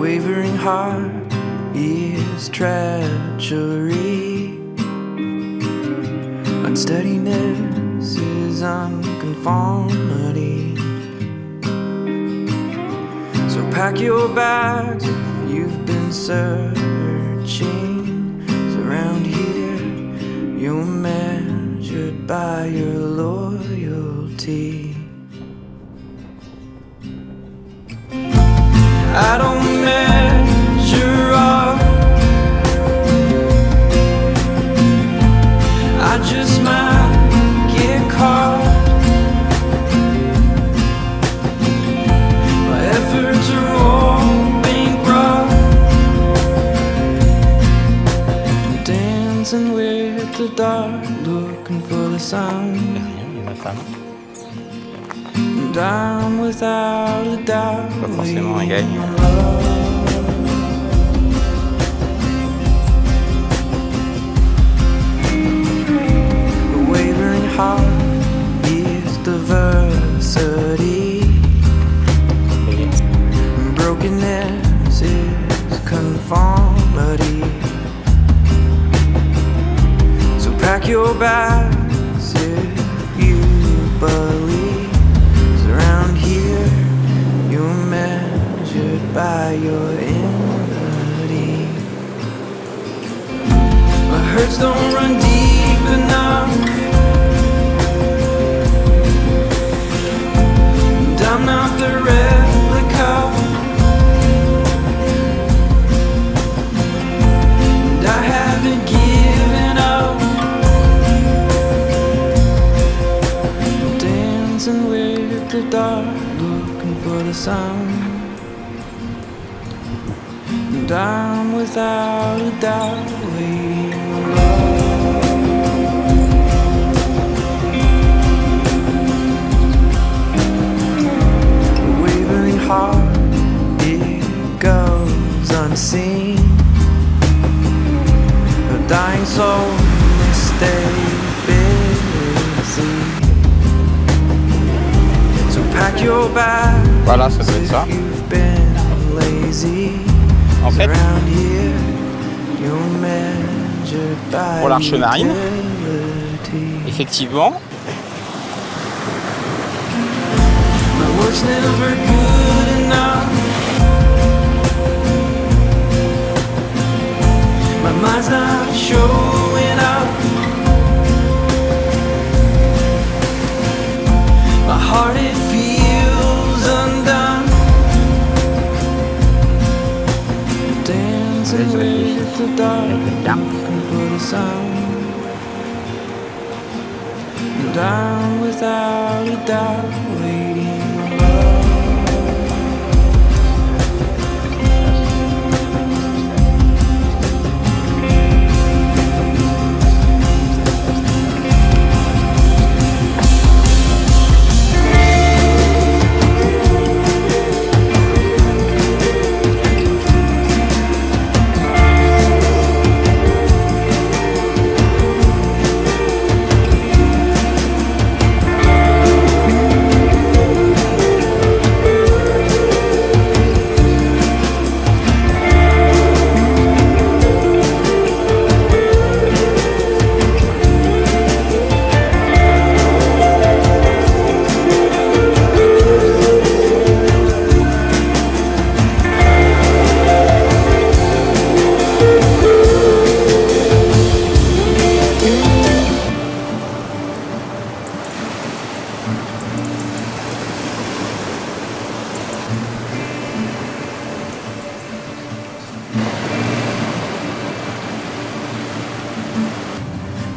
wavering heart is treachery. Unsteadiness is unconformity. So pack your bags if you've been searching. So around here you're measured by your loyalty. I don't measure up, I just might get caught. My efforts are all bankrupt, dancing with the dark, looking for the sun. And I'm without a doubt pas forcément un gagne. The wavering heart is diversity. Brokenness is conformity. So pack your bags if you believe. Around here, you're measured by your enmity. My hurts don't run deep enough, and I'm not the replica, and I haven't given up. Dancing with the dark, looking for the sun, and I'm without a doubt waiting alone. The wavering heart, it goes unseen. A dying soul may stay busy. Pack your bag. Voilà, ça doit être ça. En fait, pour l'arche marine, effectivement, with the dark, looking for the sun, and I'm without a doubt waiting alone.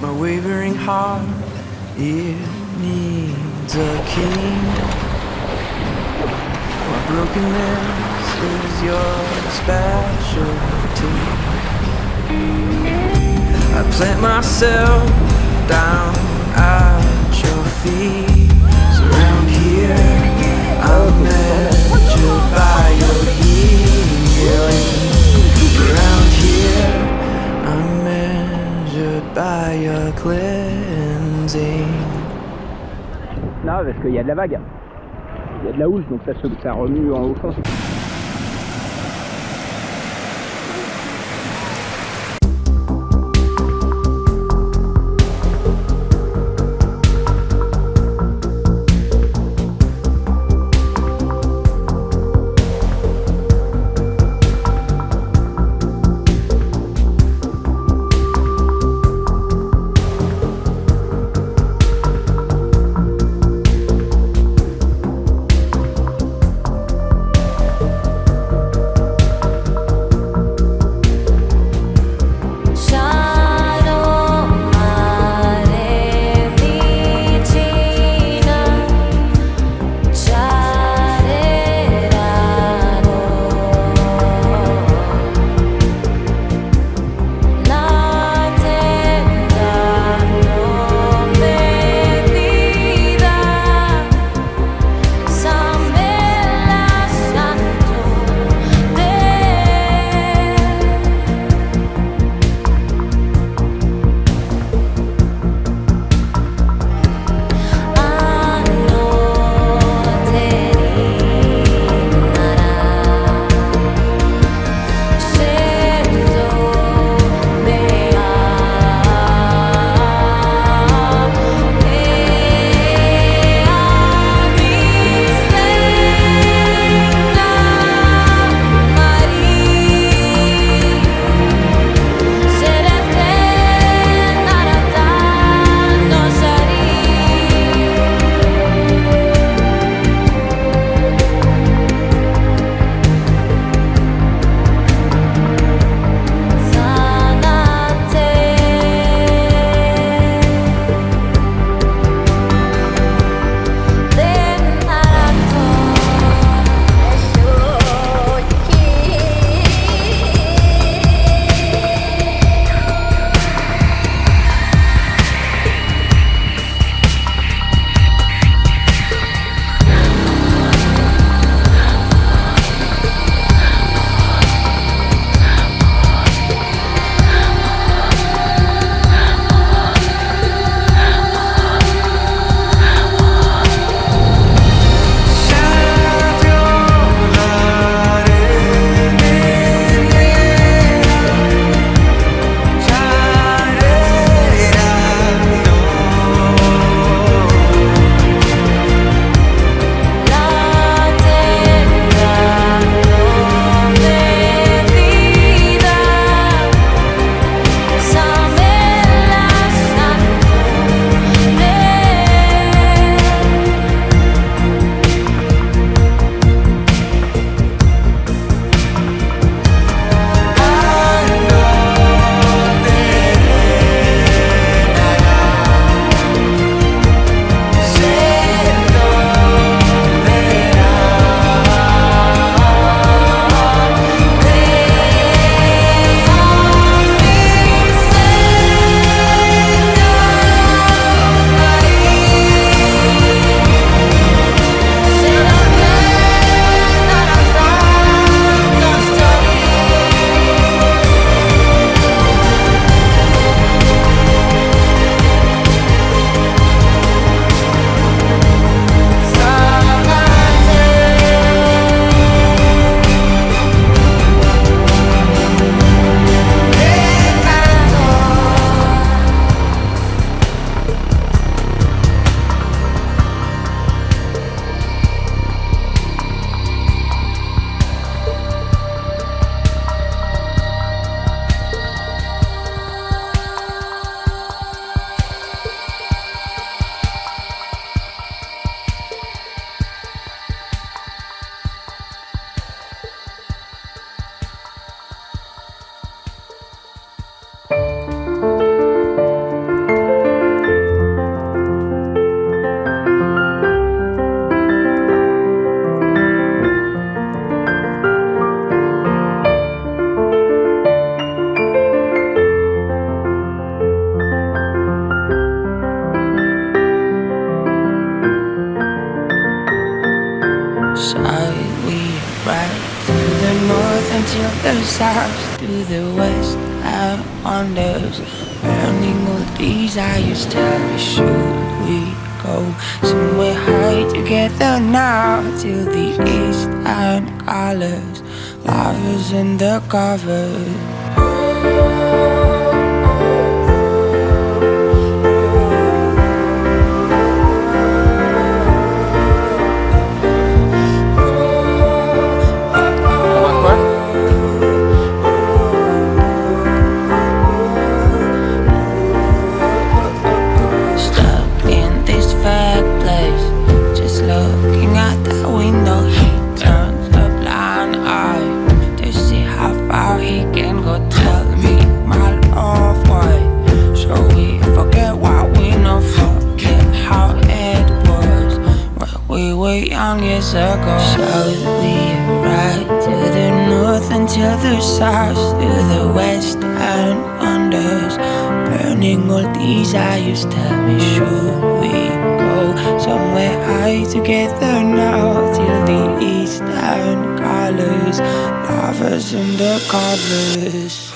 My wavering heart, it needs a king. My brokenness is your specialty. I plant myself down at your feet. Surround here, I'm measured by your healing. Around here, I'm measured by your cleansing. Là, parce qu'il y a de la vague, il y a de la housse, donc ça remue en haut sens. until the south, to the west and wonders. Burning all desires, tell me, should we go somewhere high together now? Till the east and colors, lovers in the covers. Looking at that window, he turns a blind eye to see how far he can go. Tell me, my love, why should we forget what we know? Forget how it was when we were young years ago. Should we ride to the north until the south, to the west and wonders? Burning all desires, tell me, should we go somewhere high together now? Till the east and colors, lovers in the covers.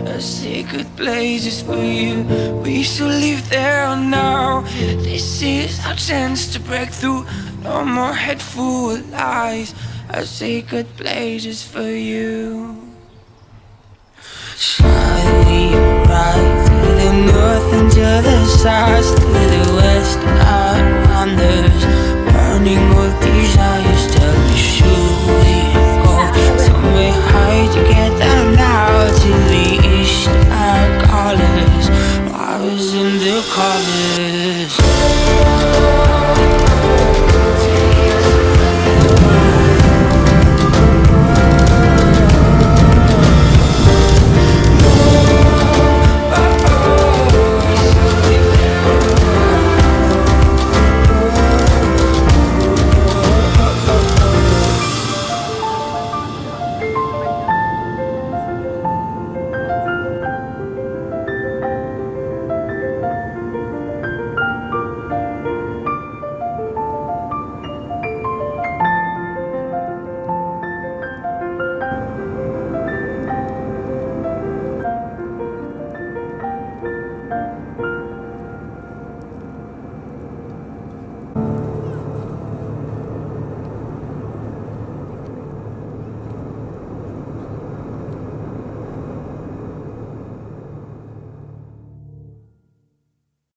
A sacred place is for you. We should live there now. This is our chance to break through. No more head full of lies. A sacred place is for you. Shine.